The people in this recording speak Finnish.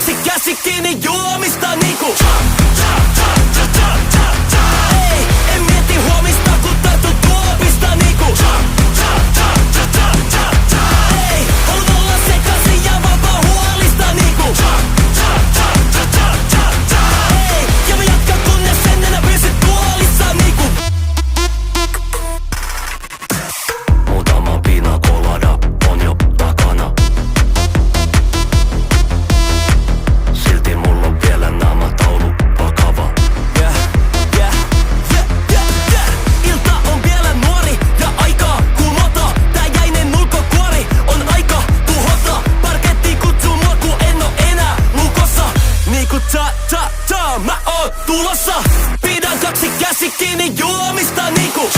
kaksi käsi kiinni juomista niinku. Ei, en mieti huomista kun tartu tuopista niinku. Ei, haluan olla sekaisin ja vapaa huolista niinku. Ei, ja mä jatkan kunnes en enää pysy tuolissa niinku. Muutama pina colada on jo takana. Silti mulla on vielä naamataulu vakava. Ilta on vielä nuori ja aikaa kumota. Tää jäinen ulkokuori on aika tuhota. Parketti kutsuu mua ku en oo enää lukossa. Niinku mä oon tulossa. Pidän kaksi käsi kiinni juomista niinku.